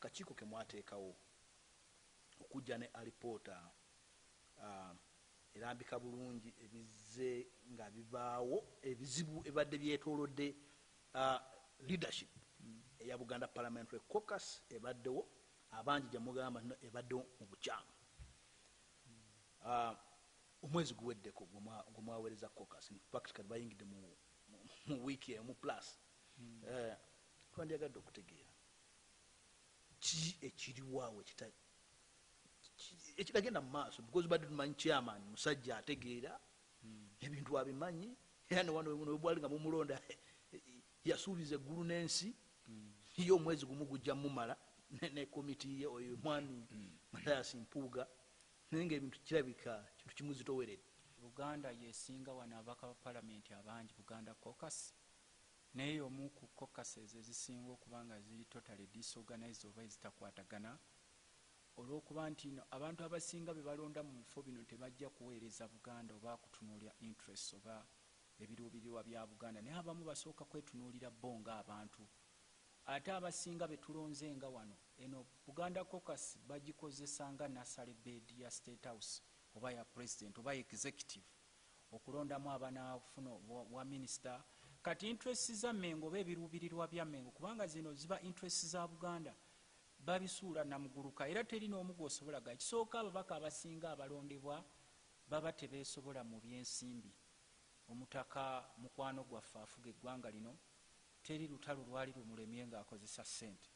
akakiiko ke mwateekawo okujja ne Liporta erambika bulungi ebizze nga bibaawo ebizibu ebadde byetoolodde leadership eya Buganda Parliamentary Caucus ebaddewo abangi gye mugamba ebaddewo mu bukyamu omwezi guweddeko gwe mwaweereza caucus practically bayingidde mu wiiki emu plus twandyagadde okutegeera ki ekiriwaawo ekitagenda mu maaso because badde tumanyi chairman musajja ategeera ebintu abimanyi era ne bwali nga mumulonda yasuubiza eggulu n'ensi ye omwezi gumu gujja mumala ne komiti ye oyo mwami Mathias Mpuuga naye ng'ebintu kirabika kintu kimuzitoweredde. Buganda yesinga wano abaka ba palamenti abangi Buganda caucus naye omu ku caucuses ezisinga okuba nga ziri totally disorganized oba ezitakwatagana olw'okuba nti abantu abasinga be balonda mu bifo bino tebajja kuweereza Buganda oba kutunuulira interest oba ebiruubirirwa bya Buganda naye abamu basooka kwetunuulira bo ng'abantu ate abasinga be tulonze nga wano eno Buganda caucus bagikozesa nga nursery bed ya State House oba ya president oba executive okulondamu abanaafuna wa minister kati interest za Mengo oba ebiruubirirwa bya Mengo kubanga zino ziba interest za Buganda babisuula namuguluka era teri n'omu gw'osobola kisooka ababaka abasinga abalondebwa baba tebeesobola mu byensimbi omutaka mukwano gwaffe afuga eggwanga lino teri lutalo lwali lumulemye ng'akozesa ssente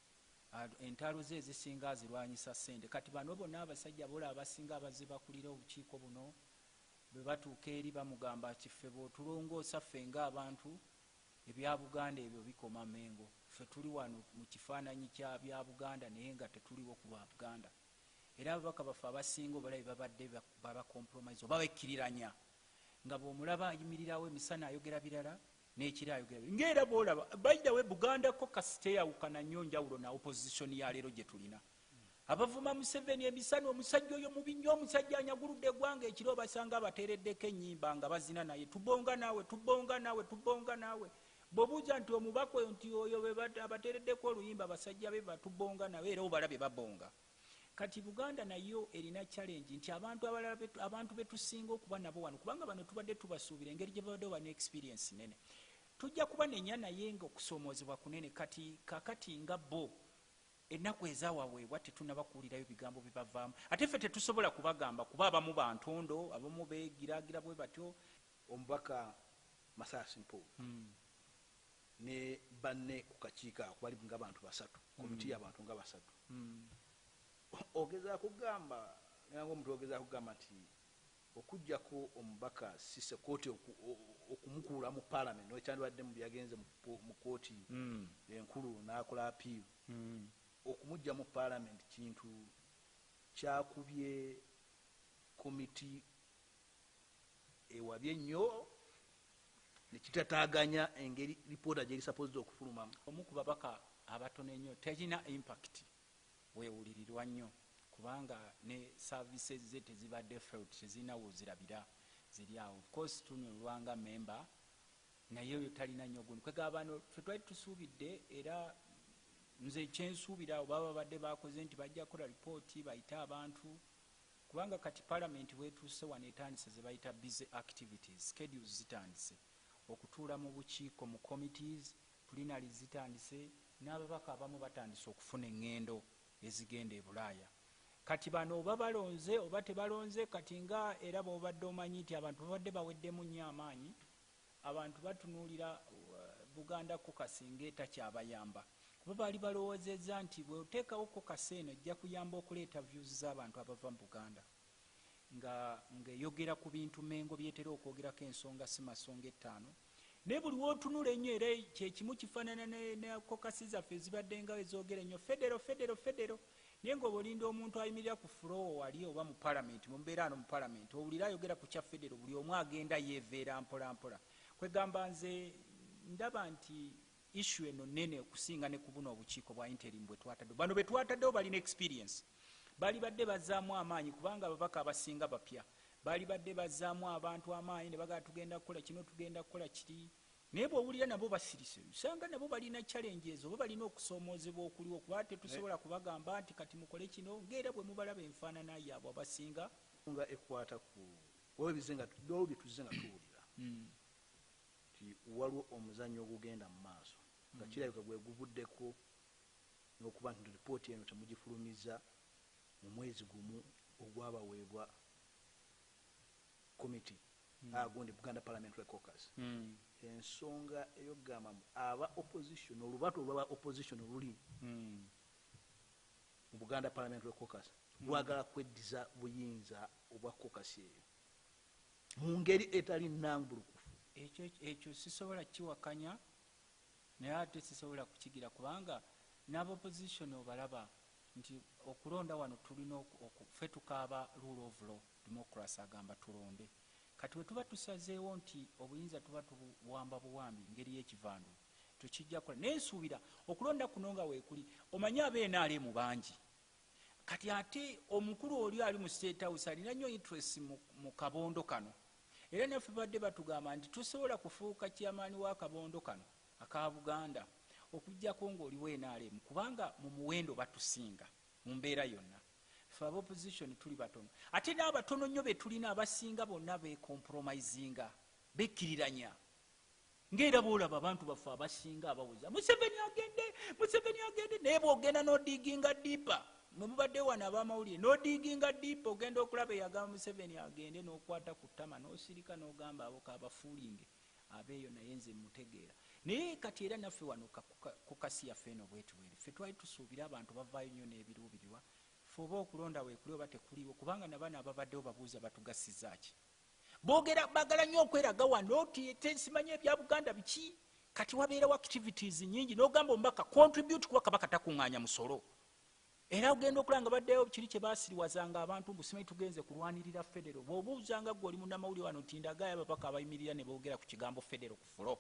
entalo ze ezisinga azirwanyisa ssente kati bano bonna abasajja bola abasinga abazze bakulira obukiiko buno bwe batuuka eri bamugamba kiffe bw'otulongoosa ffe ng'abantu ebya Buganda ebyo bikoma Mengo ffe tuli wano mu kifaananyi kya bya Buganda naye nga tetuliwo ku lwa Buganda era ababaka baffe abasinga obulabi babadde baba compromise oba bekkiriranya nga bw'omulaba ayimirirawo emisana ayogera birala n'ekiro ayogera ng'era bw'olaba bayida we Buganda caucus teyawukana nnyo njawulo na opposition ya leero gye tulina abavuma Museveni emisana omusajja oyo mubi nnyo omusajja anyaguludde eggwanga ekiro basanga abateereddeko ennyimba nga bazina naye tubonga naawe tubonga naawe tubonga naawe bw'obuuza nti omubaka nti oyo abateereddeko oluyimba abasajja be batubonga nawe era obalabe babonga kati Buganda nayo erina challenge nti abantu betusinga okuba nabo wano kubanga bano tubadde tubasuubira engeri gye babadde bane experience nene tujja kuba nenya naye nga okusoomoozebwa kunene kati kakati nga bo ennaku ezaawaweebwa tetunaba kuwulirayo bigambo bibavaamu ate ffe tetusobola kubagamba kuba abamu bantondo abamu beegiraagira bwe batyo omubaka Mathias Mpuuga ne banne ku kakiiko ako bali ng'abantu basatu komiti y'abantu nga basatu ogezaako kugamba nanga omuntu ogezaako kugamba nti okuggyako omubaka sise kooti okumukuula mu palamenti nekyandibadde mu byagenze mu kooti enkulu n'akola apiiru okumujja mu palamenti kintu kyakubye komiti ewabye nnyo nekitataaganya engeri Liporta gyeri supposed okufulumamu omu ku babaka abatono ennyo terina impact weewulirirwa nnyo kubanga ne services ze tezibadde felt tezinawo zirabira ziri awo of course tunulwanga member naye oyo talina nnyo gundi kwegaba bano ffe twali tusuubidde era nze kyensuubira oba babadde bakoze nti bajja kukola ripooti bayite abantu kubanga kati palamenti weetuuse wano etandise ze bayita busy activities schedules zitandise okutuula mu bukiiko mu committees plenary zitandise n'ababaka abamu batandise okufuna eŋŋendo ezigenda e Bulaaya kati bano oba balonze oba tebalonze kati nga era bw'obadde omanyi nti abantu babadde baweddemu nnyo amaanyi abantu batunuulira Buganda caucus ng'etakyabayamba kuba baali balowoozezza nti bwe oteekawo caucus eno ejja kuyamba okuleeta views z'abantu abava mu Buganda ng'eyogera ku bintu Mengo byetera okwogerako ensonga si masonga ettaano naye buli wootunula ennyo era kyekimu kifaanana ne caucus zaffe ezibadde nga ezoogera ennyo federo naye ng'oba olinda omuntu ayimirira ku floor wali oba mu palamenti mu mbeera ano mu palamenti owulira ayogera ku kya federo buli omu agenda yeeveera mpola mpola kwegamba nze ndaba nti issue eno nene okusinga ne ku buno obukiiko bwa interim bwe twataddewo bano be twataddewo balina experience bali badde bazzaamu amaanyi kubanga ababaka abasinga bapya bali badde bazzaamu abantu amaanyi ne bagala tugenda kukola kino tugenda kukola kiri naye bw'owulira nabo basirise usanga nabo balina challenges oba balina okusoomoozebwa okuliwo kuba tetusobola kubagamba nti kati mukole kino ng'era bwe mubalaba enfaanana yaabwe abasinga nga ekwata ku oba byetuze nga tuwulira nti waliwo omuzannyo ogugenda mu maaso nga kirabika gwe guvuddeko n'okuba nti ripooti eno temugifulumiza mu mwezi gumu ogwabaweebwa komiti gundi Buganda Parliamentary Caucus. Ensonga ey'okugamba aba opposition olubato olwaba opposition luli mu Buganda Parliamentary Caucus lwagala kweddiza buyinza obwa caucus eyo mu ngeri etali nnambulukufu. Ekyo sisobola kiwakanya naye ate sisobola kukigira kubanga n'aba opposition obalaba nti okulonda wano tulina ffe tukaaba rule of law democracy agamba tulonde kati bwe tuba tusazeewo nti obuyinza tuba tubuwamba buwambi ngeri y'ekivandu tukijja kola naye nsuubira okulonda kuno nga weekuli omanye abeenaale mu bangi kati ate omukulu oli ali mu state house alina nnyo interest mu kabondo kano era naffe badde batugamba nti tusobola kufuuka kyamaani wa kabondo kano aka Buganda okujjako ng'oliwo enaalemu kubanga mu muwendo batusinga mu mbeera yonna ffe aba opposition tuli batono ate n'abatono nnyo be tulina abasinga bonna bekompromisinga bekkiriranya ng'era boolaba abantu baffe abasinga abawoza Museveni agende naye bw'ogenda n'odiginga diipa mwe mubadde wano abamawulire n'odiginga diipa ogenda okulaba eyagamba Museveni agende n'okwata ku ttama n'osirika n'ogamba aboka abafuulinge abeeyo naye nze mutegeera naye kati era naffe wano ku kasi yaffe eno bwetuwere ffe twali tusuubira abantu bavaayo nnyo n'ebiruubirirwa ffe oba okulonda weekuli oba tekuliwo kubanga nabana ababaddewo babuuza batugasizaaki boogera bagala nnyo okweraga wano ti tensimanye ebya Buganda biki kati wabeerawo activities nnyingi n'ogamba omubaka contribute kuba kabaka takuŋŋaanya musolo era ogenda okulanga baddeyo kiri kye baasiriwazanga abantu mbu simanyi tugenze kulwanirira federo bw'obuuzanga gwe oli munnamawulire wano tindagayo ababaka abayimirira ne boogera ku kigambo federo ku fulo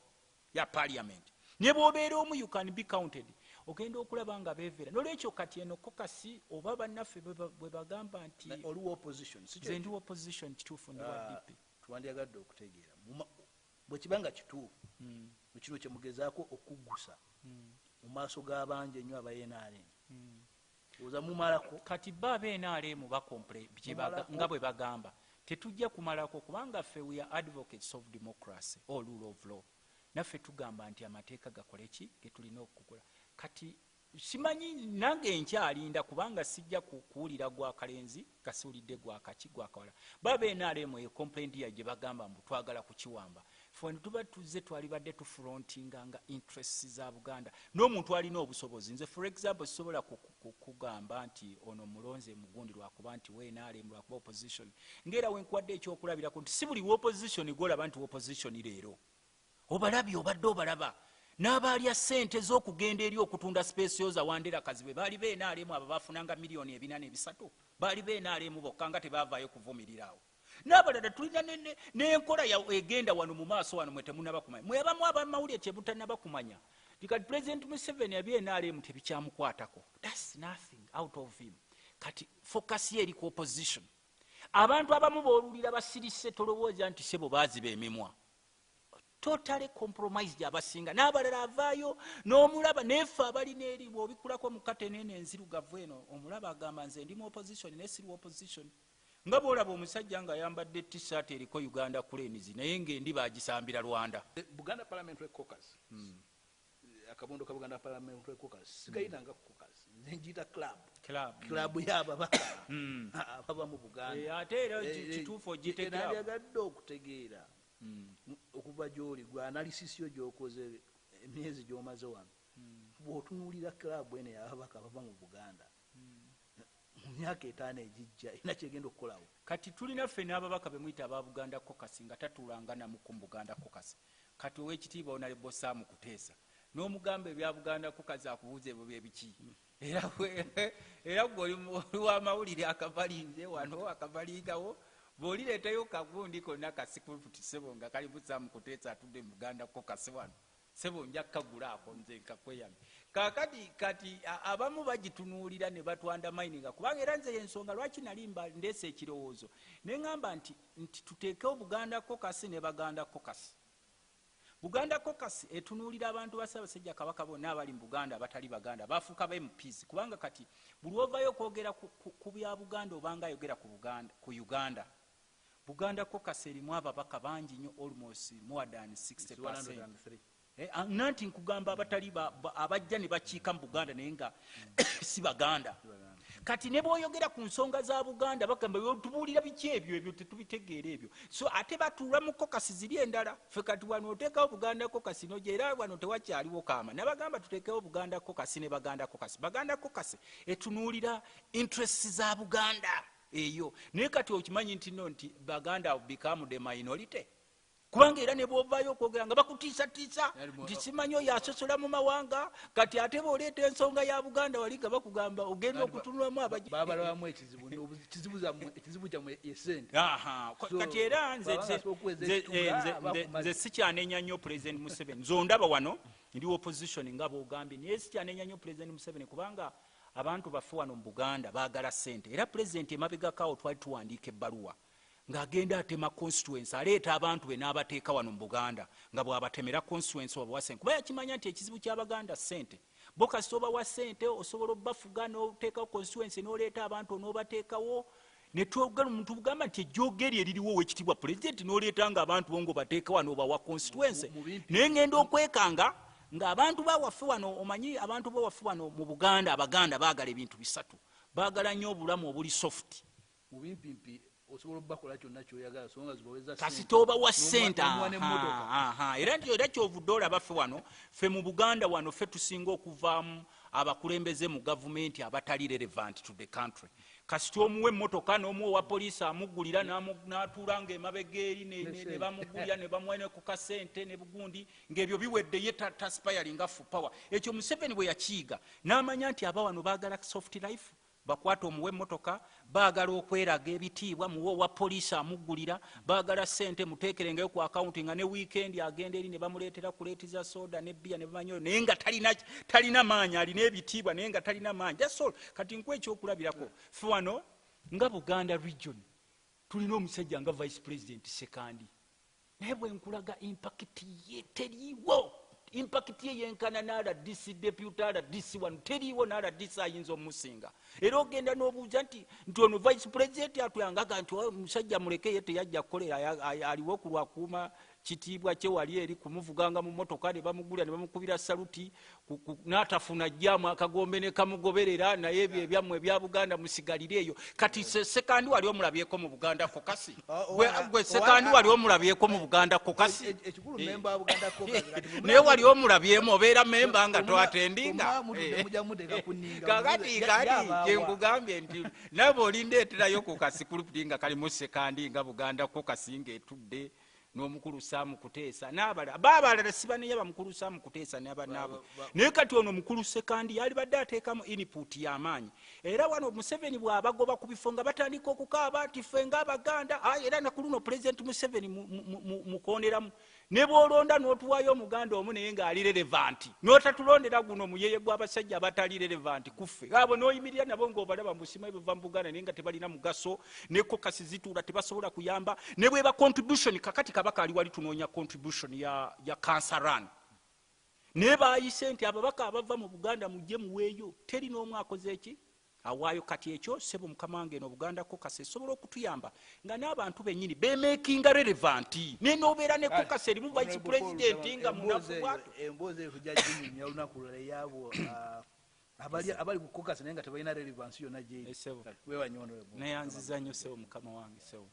ya parliament ne bw'obeera omu you can be counted ogenda okulaba nga beevera nolwekyo kati eno kokasi oba bannaffe bwe bagamba nti oliwo opposition nze ndi opposition kituufu ndi wa DP twandyagadde okutegeera bwe kibanga kituufu kino kye mugezaako okuggusa mu maaso g'abangi ennyo abayenaale oza mumalako kati ba abeenaalemu bakomple nga bwe bagamba tetujja kumalako kubanga ffe we are advocates of democracy or rule of law naffe tugamba nti amateeka gakole ki getulina okukola kati simanyi nange nkyalinda kubanga sijja kuwulira gwa kalenzi kasiwulidde gwa kaki gwa kawala babeenaalemu eyo complaint ya gye bagamba mbu twagala kukiwamba ffe tuba tuzze twali badde tufrontinganga interests za Buganda n'omuntu alina obusobozi nze for example sisobola kugamba nti ono mulonze mugundi lwakuba nti weenaalemu lwakuba opposition ng'era wenkuwadde ekyokulabirako nti si buli opposition gwolaba nti opposition leero obalabye obadde obalaba n'abaalya ssente z'okugenda eri okutunda specials Wandera Kazibe baali beenaalemu abo baafunanga miliyoni 4.3 baali beenaalemu bokka nga tebaavaayo kuvumirirawo n'abalala tulina n'enkola egenda wano mu maaso wano mwe temunaba kumanya mwe abamu abamawulire kye butanaba kumanya kati President Museveni abyeenaalemu tebikyamukwatako that's nothing out of him kati focus ye eri ku opposition abantu abamu boolulira basirise tolowooza nti sebo baaziba emimwa totally compromised abasinga n'abalala avaayo n'omulaba nefe abalina eri bw'obikulako mu katenene enzirugavu eno omulaba agamba nze ndi mu opposition naye siri opposition nga bw'olaba omusajja ng'ayambadde t-shirt eriko Uganda Cranes naye ng'endi baagisambira Rwanda. Buganda Parliamentary Caucus akabondo ka Buganda Parliamentary Caucus sigayinanga caucus nze njiyita club y'ababaka abava mu Buganda ate era kituufu ogiteekera nalyagadde okutegeera okuva gy'oli gwe analysis yo gy'okoze emyezi gy'omaze wano bw'otunuulira club eno y'ababaka abava mu Buganda mu myaka 5 ejijja ina kyegenda okukolawo kati tulina ffe n'ababaka bemuyita aba Buganda Caucus nga tatuulanga namu ku Buganda Caucus kati ow'ekitiibwa Honorable Sam Kuteesa n'omugamba ebya Buganda Caucus akubuuza ebyo bye biki era gwe oli w'amawulire akavalinze wano akavalingawo bw'olireetayo kagundi konna kasikuti sebo nga kali Sam Kuteesa atudde mu Buganda Caucus wano sebo nja kagulaako nze nkakweyame kaakati kati abamu bagitunuulira ne batwanda mininga kubanga era nze ensonga lwaki nali ndeese ekirowoozo ne ŋŋamba nti tuteekewo Buganda Caucus ne Baganda Caucus Buganda Caucus etunuulira abantu ba Ssaabasajja Kabaka bonna abali mu Buganda abatali Baganda bafuuka ba MPs kubanga kati buli ovayo okwogera ku bya Buganda obanga ayogera ku Uganda. Buganda Caucus erimu ababaka bangi nnyo, almost more than 60%. Nanti nkugamba abatali abajja ne bakiika mu Buganda naye nga si Baganda. Kati ne bw'oyogera ku nsonga za Buganda bagamba tubuulira biki ebyo tetubitegeera ebyo. So ate batuula mu Caucus ziri endala. Ffe kati wano oteekawo Buganda Caucus n'ogya era wano tewakyaliwo kaama. Nabagamba tuteekewo Buganda Caucus ne Baganda Caucus. Baganda Caucus etunuulira interests za Buganda eyo. Naye kati okimanyi nti Baganda have become the minority. Kubanga era ne bw'ovaayo okwogera nga bakutiisatiisa nti simanyi oyo asosola mu mawanga kati ate bw'oleeta ensonga ya Buganda wali nga bakugamba ogenda okutunulamu babalabamu ekizibu kyammwe esente. Kati era nze sikyanenya nnyo President Museveni. Nze ondaba wano ndi opposition nga bw'ogambye, naye sikyanenya nnyo President Museveni kubanga abantu baffe wano mu Buganda baagala ssente. Era President emabegakaawo twali tuwandiika ebbaluwa ng'agenda atema constituency aleeta abantu be n'abateeka wano mu Buganda nga bw'abatemera constituency obawa ssente kuba yakimanya nti ekizibu ky'Abaganda ssente. Bo kasita obawa ssente osobola obbafuga n'oteekawo constituency n'oleeta abantu n'obateekawo ne twogera omuntu bugamba nti ejjoogeri eririwo ow'ekitiibwa President n'oleeta ng'abantu bo ng'obateeka wano obawa constituency. Naye ngenda okwekanga ng'abantu bawaffe wano omanyi abantu bawaffe wano mu Buganda Abaganda baagala ebintu bisatu. Baagala nnyo obulamu obuli soft. Osobola bakola kyonna kyoyagala songa zibaweza kasita obawa ssente. Era nti era kyovudde olaba ffe wano ffe mu Buganda wano ffe tusinga okuvaamu abakulembeze mu gavumenti abatali relevant to the country. Kasita omuwa emmotoka n'omuwa owa poliisi amuggulira n'atuula ng'emabega eri ne bamuggulira ne bamuwa ne ku kasente ne bugundi ng'ebyo biwedde ye taspiringa full power. Ekyo Museveni bwe yakiyiga n'amanya nti aba wano baagala soft life. Bakwata omuwe emmotoka baagala okweraga ebitiibwa muwe owa poliisi amuggulira baagala ssente muteekerengayo ku akawunti nga ne wiikendi agenda eri ne bamuleetera kuleetiza soda ne bbiya ne bamanyoyo naye nga talina maanyi alina ebitiibwa naye nga talina maanyi. That's all. Kati nkuwa ekyokulabirako ffe wano nga Buganda region tulina omusajja nga vice president Sekandi naye bwe nkulaga impact ye teriiwo. Impact ye yenkana n'RDC deputy RDC wano teriiwo n'RDC ayinza omusinga. Era ogenda n'obuuza nti ono vice president atuyangaga nti omusajja muleke ye teyajja kukolera aliwo ku lwakuuma kitiibwa kye wali eri kumuvuganga mu mmotoka ne bamugulira ne bamukubira saluti n'atafuna jjaamu akagombe ne kamugoberera naye ebyo ebyammwe ebya Buganda musigalire eyo. Kati Sekandi wali omulabyeko mu Buganda Caucus? Gwe Sekandi wali omulabyeko mu Buganda Caucus? Naye wali omulabyemu obeera memba nga twatendinga? Kakati kati nkugambye nti nabo olindeeterayo ku kasikuluputi nga kalimu Sekandi nga Buganda Caucus ng'etudde n'omukulu Sam Kuteesa n'abalala sibanenya bamukulu Sam Kuteesa n'abanaabo. Naye kati ono mukulu Sekandi yali badde ateekamu input y'amaanyi. Era wano Museveni bw'abagoba ku bifo nga batandika okukaaba nti ffe ng'Abaganda era nakuluno President Museveni mukooneramu ne bw'olonda n'otuwayo omuganda omu naye ng'ali relevant n'otatulondera guno muyeye gw'abasajja abatali relevant kuffe abo n'oyimirira nabo ng'obalaba mbusima ebiva mu Buganda naye nga tebalina mugaso ne Caucus zituula tebasobola kuyamba ne bweba contribution. Kakati Kabaka ali wali tunoonya contribution ya cancer run naye baayise nti ababaka abava mu Buganda mujje muweeyo teri n'omu akoze eki awaayo. Kati ekyo sebo mukama wange eno Buganda Caucus esobola okutuyamba nga n'abantu bennyini bemekinga relevant naye n'obeera ne Caucus erimu vice president nga munafu bwatu. Emboozi eyo kujja ginyumya olunaku lulala eyabo abali ku Caucus naye nga tebalina relevance yonna gyeri. Weewanye ono neyanziza nnyo sebo mukama wange sebo.